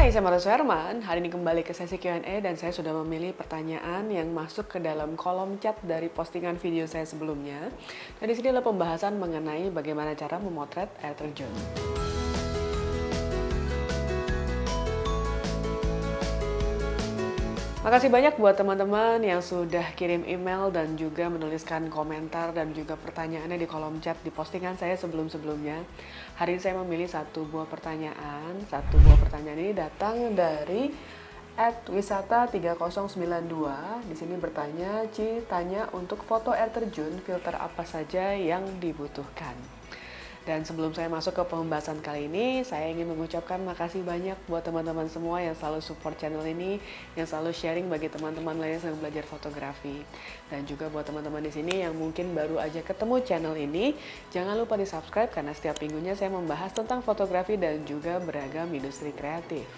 Hai, saya Marus Herman. Hari ini kembali ke sesi Q&A dan saya sudah memilih pertanyaan yang masuk ke dalam kolom chat dari postingan video saya sebelumnya. Dan di sini adalah pembahasan mengenai bagaimana cara memotret air terjun. Makasih banyak buat teman-teman yang sudah kirim email dan juga menuliskan komentar dan juga pertanyaannya di kolom chat di postingan saya sebelum-sebelumnya. Hari ini saya memilih satu buah pertanyaan. Satu buah pertanyaan ini datang dari @wisata3092. Di sini bertanya, tanya untuk foto air terjun, filter apa saja yang dibutuhkan. Dan sebelum saya masuk ke pembahasan kali ini, saya ingin mengucapkan makasih banyak buat teman-teman semua yang selalu support channel ini, yang selalu sharing bagi teman-teman lain yang sedang belajar fotografi. Dan juga buat teman-teman di sini yang mungkin baru aja ketemu channel ini, jangan lupa di-subscribe karena setiap minggunya saya membahas tentang fotografi dan juga beragam industri kreatif.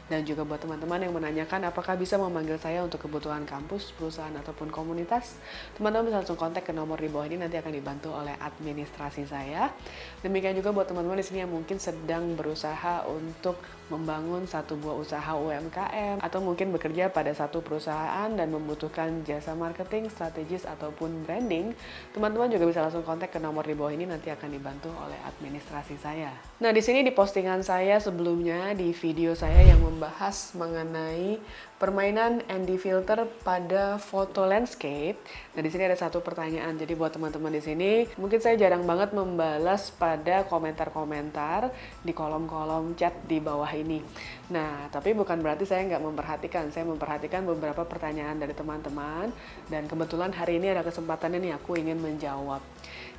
Dan juga buat teman-teman yang menanyakan apakah bisa memanggil saya untuk kebutuhan kampus, perusahaan, ataupun komunitas, teman-teman bisa langsung kontak ke nomor di bawah ini, nanti akan dibantu oleh administrasi saya. Demikian juga buat teman-teman di sini yang mungkin sedang berusaha untuk membangun satu buah usaha UMKM, atau mungkin bekerja pada satu perusahaan dan membutuhkan jasa marketing, strategis, ataupun branding, teman-teman juga bisa langsung kontak ke nomor di bawah ini, nanti akan dibantu oleh administrasi saya. Nah, di sini di postingan saya sebelumnya, di video saya yang membahas mengenai permainan ND filter pada foto landscape. Nah, di sini ada satu pertanyaan. Jadi buat teman-teman di sini, mungkin saya jarang banget membalas pada komentar-komentar di kolom-kolom chat di bawah ini. Nah, tapi bukan berarti saya nggak memperhatikan. Saya memperhatikan beberapa pertanyaan dari teman-teman, dan kebetulan hari ini ada kesempatannya nih aku ingin menjawab.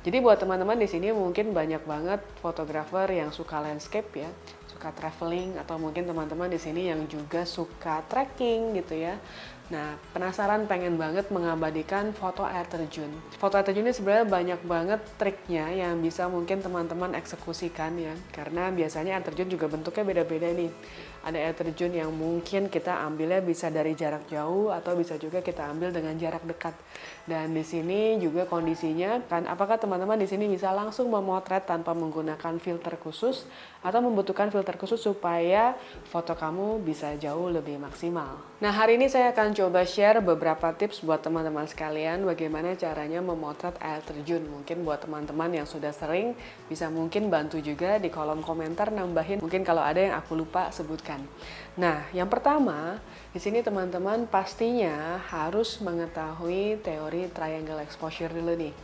Jadi buat teman-teman di sini mungkin banyak banget fotografer yang suka landscape ya, suka traveling, atau mungkin teman-teman di sini yang juga suka trekking gitu ya. Nah, penasaran pengen banget mengabadikan foto air terjun. Foto air terjun ini sebenarnya banyak banget triknya yang bisa mungkin teman-teman eksekusikan ya. Karena biasanya air terjun juga bentuknya beda-beda nih. Ada air terjun yang mungkin kita ambilnya bisa dari jarak jauh atau bisa juga kita ambil dengan jarak dekat. Dan di sini juga kondisinya kan, apakah teman-teman di sini bisa langsung memotret tanpa menggunakan filter khusus atau membutuhkan filter khusus supaya foto kamu bisa jauh lebih maksimal. Nah, hari ini saya akan coba share beberapa tips buat teman-teman sekalian bagaimana caranya memotret air terjun. Mungkin buat teman-teman yang sudah sering bisa mungkin bantu juga di kolom komentar nambahin mungkin kalau ada yang aku lupa sebutkan. Nah, yang pertama, di sini teman-teman pastinya harus mengetahui teori triangle exposure dulu nih.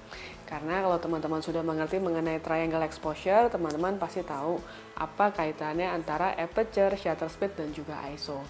Karena kalau teman-teman sudah mengerti mengenai triangle exposure, teman-teman pasti tahu apa kaitannya antara aperture, shutter speed, dan juga ISO.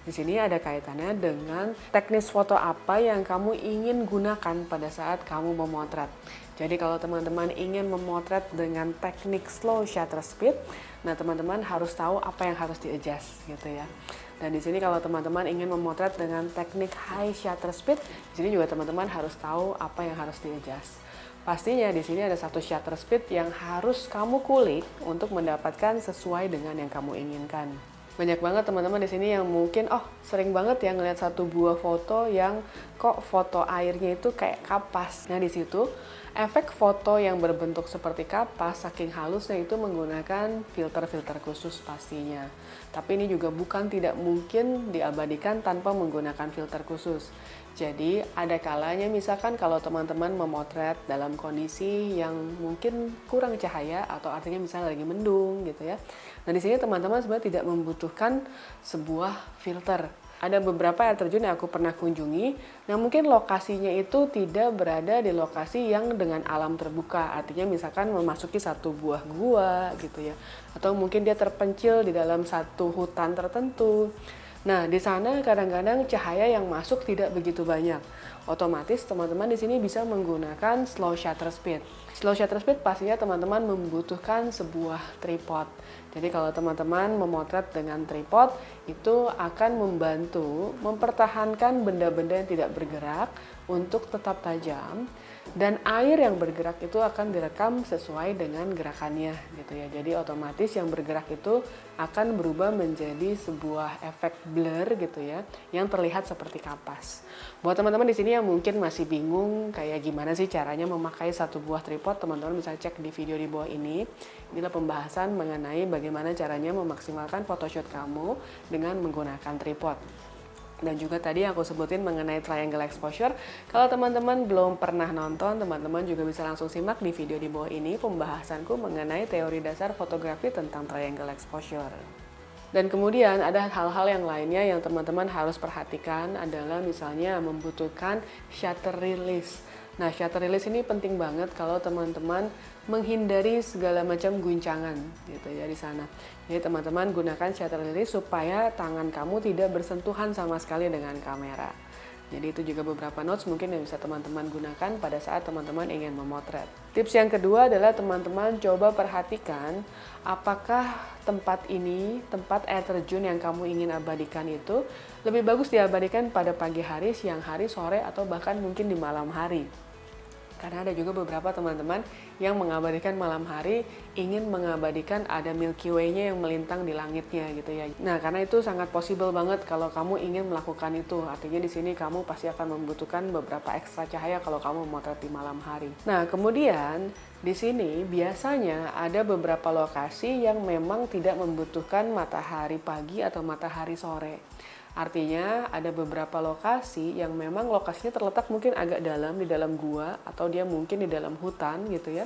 Di sini ada kaitannya dengan teknis foto apa yang kamu ingin gunakan pada saat kamu memotret. Jadi kalau teman-teman ingin memotret dengan teknik slow shutter speed, nah teman-teman harus tahu apa yang harus di-adjust gitu ya. Dan di sini kalau teman-teman ingin memotret dengan teknik high shutter speed, di sini juga teman-teman harus tahu apa yang harus di-adjust. Pastinya di sini ada satu shutter speed yang harus kamu kulik untuk mendapatkan sesuai dengan yang kamu inginkan. Banyak banget teman-teman di sini yang mungkin sering banget ya ngeliat satu buah foto yang kok foto airnya itu kayak kapas. Nah, di situ efek foto yang berbentuk seperti kapas saking halusnya itu menggunakan filter-filter khusus pastinya. Tapi ini juga bukan tidak mungkin diabadikan tanpa menggunakan filter khusus. Jadi ada kalanya misalkan kalau teman-teman memotret dalam kondisi yang mungkin kurang cahaya atau artinya misalnya lagi mendung gitu ya. Nah, di sini teman-teman sebenarnya tidak membutuhkan sebuah filter. Ada beberapa air terjun yang aku pernah kunjungi, nah mungkin lokasinya itu tidak berada di lokasi yang dengan alam terbuka. Artinya misalkan memasuki satu buah gua gitu ya. Atau mungkin dia terpencil di dalam satu hutan tertentu. Nah, di sana kadang-kadang cahaya yang masuk tidak begitu banyak. Otomatis teman-teman di sini bisa menggunakan slow shutter speed. Slow shutter speed pastinya teman-teman membutuhkan sebuah tripod. Jadi kalau teman-teman memotret dengan tripod, itu akan membantu mempertahankan benda-benda yang tidak bergerak untuk tetap tajam. Dan air yang bergerak itu akan direkam sesuai dengan gerakannya gitu ya. Jadi otomatis yang bergerak itu akan berubah menjadi sebuah efek blur gitu ya, yang terlihat seperti kapas. Buat teman-teman di sini yang mungkin masih bingung kayak gimana sih caranya memakai satu buah tripod, teman-teman bisa cek di video di bawah ini. Inilah pembahasan mengenai bagaimana caranya memaksimalkan photoshoot kamu dengan menggunakan tripod. Dan juga tadi aku sebutin mengenai triangle exposure. Kalau teman-teman belum pernah nonton, teman-teman juga bisa langsung simak di video di bawah ini pembahasanku mengenai teori dasar fotografi tentang triangle exposure. Dan kemudian ada hal-hal yang lainnya yang teman-teman harus perhatikan adalah misalnya membutuhkan shutter release. Nah, shutter release ini penting banget kalau teman-teman menghindari segala macam guncangan gitu ya di sana. Jadi teman-teman gunakan shutter release supaya tangan kamu tidak bersentuhan sama sekali dengan kamera. Jadi itu juga beberapa notes mungkin yang bisa teman-teman gunakan pada saat teman-teman ingin memotret. Tips yang kedua adalah teman-teman coba perhatikan apakah tempat air terjun yang kamu ingin abadikan itu lebih bagus diabadikan pada pagi hari, siang hari, sore, atau bahkan mungkin di malam hari. Karena ada juga beberapa teman-teman yang mengabadikan malam hari, ingin mengabadikan ada Milky Way-nya yang melintang di langitnya gitu ya. Nah, karena itu sangat possible banget kalau kamu ingin melakukan itu. Artinya di sini kamu pasti akan membutuhkan beberapa ekstra cahaya kalau kamu memotret di malam hari. Nah, kemudian di sini biasanya ada beberapa lokasi yang memang tidak membutuhkan matahari pagi atau matahari sore. Artinya ada beberapa lokasi yang memang lokasinya terletak mungkin agak dalam, di dalam gua atau dia mungkin di dalam hutan gitu ya.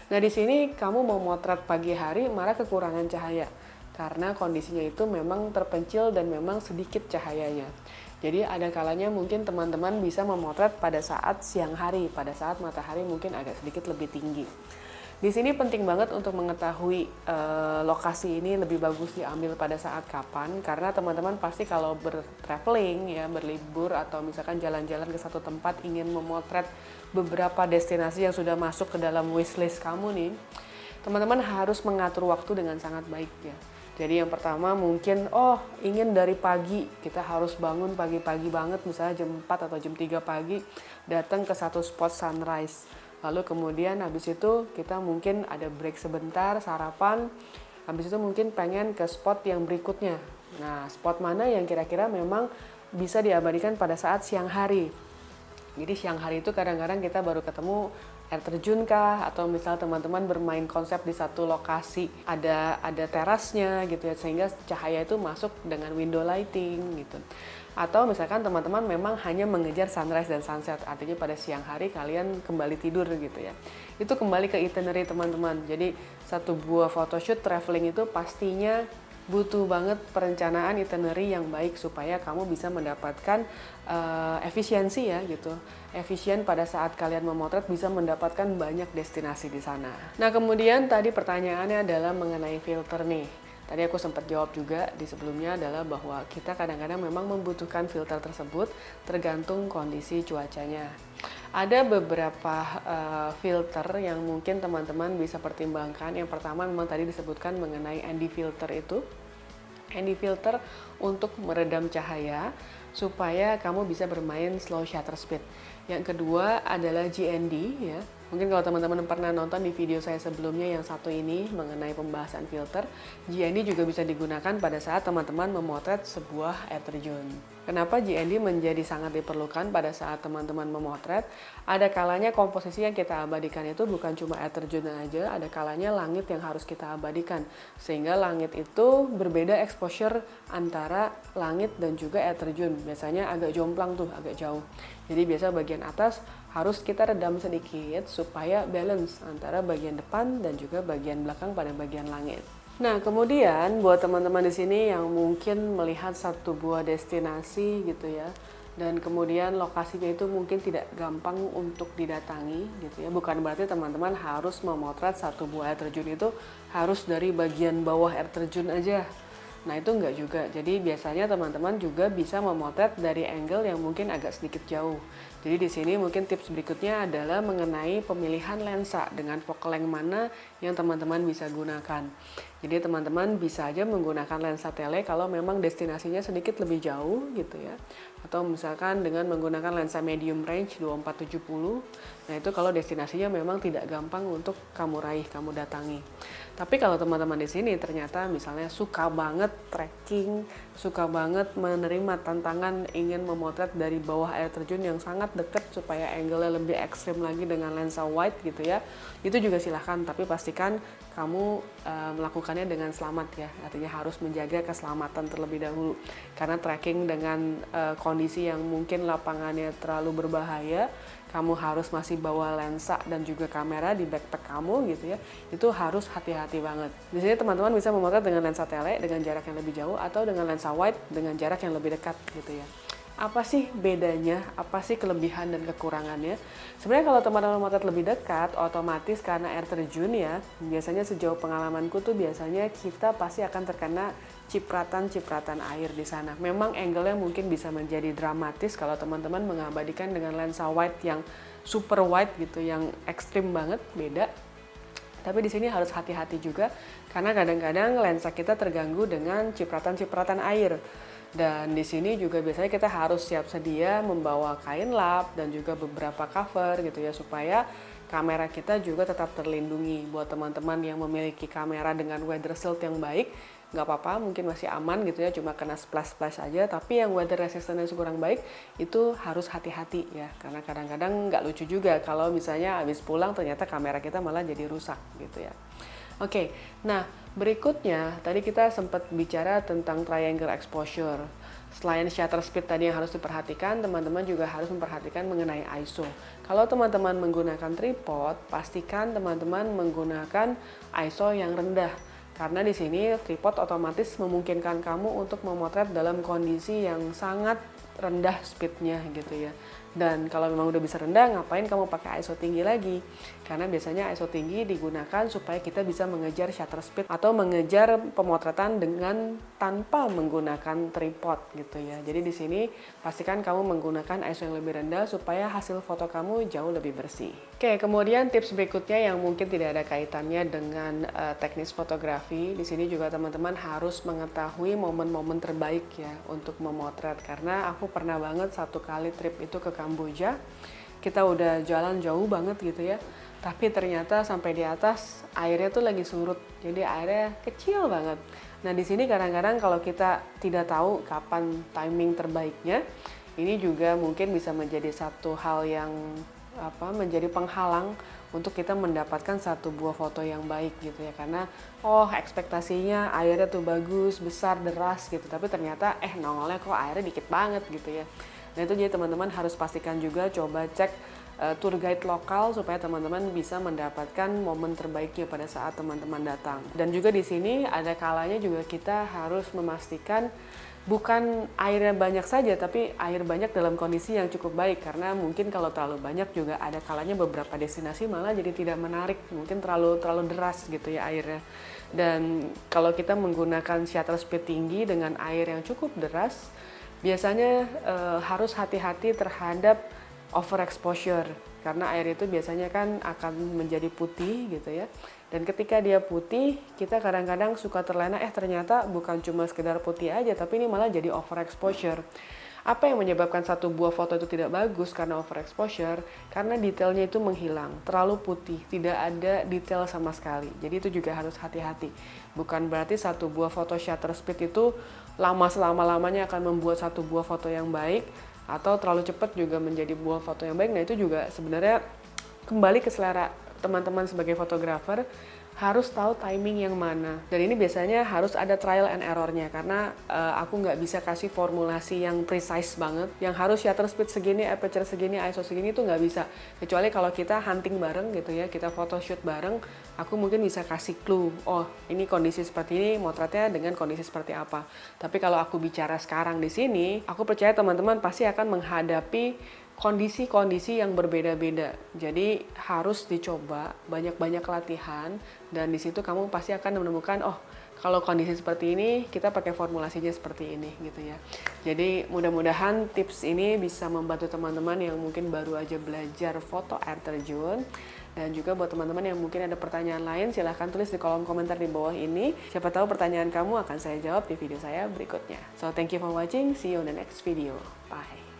Nah di sini kamu mau motret pagi hari malah kekurangan cahaya karena kondisinya itu memang terpencil dan memang sedikit cahayanya. Jadi ada kalanya mungkin teman-teman bisa memotret pada saat siang hari, pada saat matahari mungkin agak sedikit lebih tinggi. Di sini penting banget untuk mengetahui lokasi ini lebih bagus diambil pada saat kapan, karena teman-teman pasti kalau bertraveling ya, berlibur atau misalkan jalan-jalan ke satu tempat ingin memotret beberapa destinasi yang sudah masuk ke dalam wishlist kamu nih, teman-teman harus mengatur waktu dengan sangat baik ya. Jadi yang pertama mungkin ingin dari pagi, kita harus bangun pagi-pagi banget misalnya jam 4 atau jam 3 pagi datang ke satu spot sunrise. Lalu kemudian habis itu kita mungkin ada break sebentar, sarapan. Habis itu mungkin pengen ke spot yang berikutnya. Nah, spot mana yang kira-kira memang bisa diabadikan pada saat siang hari. Jadi siang hari itu kadang-kadang kita baru ketemu air terjun kah, atau misal teman-teman bermain konsep di satu lokasi ada terasnya gitu ya, sehingga cahaya itu masuk dengan window lighting gitu. Atau misalkan teman-teman memang hanya mengejar sunrise dan sunset, artinya pada siang hari kalian kembali tidur gitu ya. Itu kembali ke itinerary teman-teman. Jadi satu buah photoshoot traveling itu pastinya butuh banget perencanaan itinerary yang baik supaya kamu bisa mendapatkan efisiensi ya gitu. Efisien pada saat kalian memotret bisa mendapatkan banyak destinasi di sana. Nah kemudian tadi pertanyaannya adalah mengenai filter nih. Tadi aku sempat jawab juga di sebelumnya adalah bahwa kita kadang-kadang memang membutuhkan filter tersebut tergantung kondisi cuacanya. Ada beberapa filter yang mungkin teman-teman bisa pertimbangkan. Yang pertama memang tadi disebutkan mengenai ND filter itu. ND filter untuk meredam cahaya supaya kamu bisa bermain slow shutter speed. Yang kedua adalah GND ya. Mungkin kalau teman-teman pernah nonton di video saya sebelumnya yang satu ini mengenai pembahasan filter, GND juga bisa digunakan pada saat teman-teman memotret sebuah air terjun. Kenapa GND menjadi sangat diperlukan pada saat teman-teman memotret? Ada kalanya komposisi yang kita abadikan itu bukan cuma air terjun aja, ada kalanya langit yang harus kita abadikan. Sehingga langit itu berbeda exposure antara langit dan juga air terjun. Biasanya agak jomplang tuh, agak jauh. Jadi biasa bagian atas harus kita redam sedikit supaya balance antara bagian depan dan juga bagian belakang pada bagian langit. Nah, kemudian buat teman-teman di sini yang mungkin melihat satu buah destinasi gitu ya, dan kemudian lokasinya itu mungkin tidak gampang untuk didatangi gitu ya. Bukan berarti teman-teman harus memotret satu buah air terjun itu harus dari bagian bawah air terjun aja. Nah, itu enggak juga. Jadi biasanya teman-teman juga bisa memotret dari angle yang mungkin agak sedikit jauh. Jadi di sini mungkin tips berikutnya adalah mengenai pemilihan lensa dengan focal length mana yang teman-teman bisa gunakan. Jadi teman-teman bisa aja menggunakan lensa tele kalau memang destinasinya sedikit lebih jauh gitu ya. Atau misalkan dengan menggunakan lensa medium range 2470. Nah itu kalau destinasinya memang tidak gampang untuk kamu raih, kamu datangi. Tapi kalau teman-teman di sini ternyata misalnya suka banget trekking, suka banget menerima tantangan ingin memotret dari bawah air terjun yang sangat dekat supaya angle-nya lebih ekstrim lagi dengan lensa wide gitu ya. Itu juga silahkan, tapi pastikan kamu melakukannya dengan selamat ya. Artinya harus menjaga keselamatan terlebih dahulu. Karena trekking dengan kondisi yang mungkin lapangannya terlalu berbahaya, kamu harus masih bawa lensa dan juga kamera di backpack kamu gitu ya, itu harus hati-hati banget. Di sini teman-teman bisa memotret dengan lensa tele dengan jarak yang lebih jauh atau dengan lensa wide dengan jarak yang lebih dekat gitu ya. Apa sih bedanya? Apa sih kelebihan dan kekurangannya? Sebenarnya kalau teman-teman motret lebih dekat, otomatis karena air terjun ya, biasanya sejauh pengalamanku tuh biasanya kita pasti akan terkena cipratan-cipratan air di sana. Memang angle-nya mungkin bisa menjadi dramatis kalau teman-teman mengabadikan dengan lensa wide yang super wide gitu, yang ekstrim banget, beda. Tapi di sini harus hati-hati juga karena kadang-kadang lensa kita terganggu dengan cipratan-cipratan air. Dan di sini juga biasanya kita harus siap sedia membawa kain lap dan juga beberapa cover gitu ya supaya kamera kita juga tetap terlindungi. Buat teman-teman yang memiliki kamera dengan weather shield yang baik, nggak apa-apa, mungkin masih aman gitu ya, cuma kena splash-splash aja. Tapi yang weather resistant yang kurang baik itu harus hati-hati ya, karena kadang-kadang nggak lucu juga kalau misalnya habis pulang ternyata kamera kita malah jadi rusak gitu ya. Oke, nah berikutnya tadi kita sempat bicara tentang triangle exposure. Selain shutter speed tadi yang harus diperhatikan, teman-teman juga harus memperhatikan mengenai ISO. Kalau teman-teman menggunakan tripod, pastikan teman-teman menggunakan ISO yang rendah. Karena di sini tripod otomatis memungkinkan kamu untuk memotret dalam kondisi yang sangat rendah speednya gitu ya. Dan kalau memang udah bisa rendah, ngapain kamu pakai ISO tinggi lagi? Karena biasanya ISO tinggi digunakan supaya kita bisa mengejar shutter speed atau mengejar pemotretan dengan tanpa menggunakan tripod gitu ya. Jadi di sini pastikan kamu menggunakan ISO yang lebih rendah supaya hasil foto kamu jauh lebih bersih. Oke, kemudian tips berikutnya yang mungkin tidak ada kaitannya dengan teknis fotografi. Di sini juga teman-teman harus mengetahui momen-momen terbaik ya untuk memotret. Karena aku pernah banget satu kali trip itu ke Kamboja, kita udah jalan jauh banget gitu ya, tapi ternyata sampai di atas airnya tuh lagi surut, jadi airnya kecil banget. Nah di sini kadang-kadang kalau kita tidak tahu kapan timing terbaiknya, ini juga mungkin bisa menjadi satu hal yang menjadi penghalang untuk kita mendapatkan satu buah foto yang baik gitu ya, karena ekspektasinya airnya tuh bagus, besar, deras gitu, tapi ternyata nongolnya kok airnya dikit banget gitu ya. Nah itu jadi teman-teman harus pastikan juga, coba cek tour guide lokal supaya teman-teman bisa mendapatkan momen terbaiknya pada saat teman-teman datang. Dan juga di sini ada kalanya juga kita harus memastikan bukan airnya banyak saja, tapi air banyak dalam kondisi yang cukup baik. Karena mungkin kalau terlalu banyak juga ada kalanya beberapa destinasi malah jadi tidak menarik, mungkin terlalu deras gitu ya airnya. Dan kalau kita menggunakan shutter speed tinggi dengan air yang cukup deras, biasanya harus hati-hati terhadap overexposure karena air itu biasanya kan akan menjadi putih gitu ya. Dan ketika dia putih, kita kadang-kadang suka terlena ternyata bukan cuma sekedar putih aja, tapi ini malah jadi overexposure. Apa yang menyebabkan satu buah foto itu tidak bagus karena overexposure? Karena detailnya itu menghilang, terlalu putih, tidak ada detail sama sekali. Jadi itu juga harus hati-hati. Bukan berarti satu buah foto shutter speed itu selama-lamanya akan membuat satu buah foto yang baik, atau terlalu cepat juga menjadi buah foto yang baik. Nah itu juga sebenarnya kembali ke selera teman-teman sebagai fotografer, harus tahu timing yang mana. Dan ini biasanya harus ada trial and error-nya karena aku nggak bisa kasih formulasi yang precise banget. Yang harus shutter speed segini, aperture segini, ISO segini itu nggak bisa. Kecuali kalau kita hunting bareng gitu ya, kita photoshoot bareng, aku mungkin bisa kasih clue. Oh ini kondisi seperti ini, motretnya dengan kondisi seperti apa. Tapi kalau aku bicara sekarang di sini, aku percaya teman-teman pasti akan menghadapi kondisi-kondisi yang berbeda-beda. Jadi harus dicoba banyak-banyak latihan dan di situ kamu pasti akan menemukan kalau kondisi seperti ini kita pakai formulasinya seperti ini gitu ya. Jadi mudah-mudahan tips ini bisa membantu teman-teman yang mungkin baru aja belajar foto air terjun. Dan juga buat teman-teman yang mungkin ada pertanyaan lain, silahkan tulis di kolom komentar di bawah ini. Siapa tahu pertanyaan kamu akan saya jawab di video saya berikutnya. So thank you for watching, see you on the next video. Bye.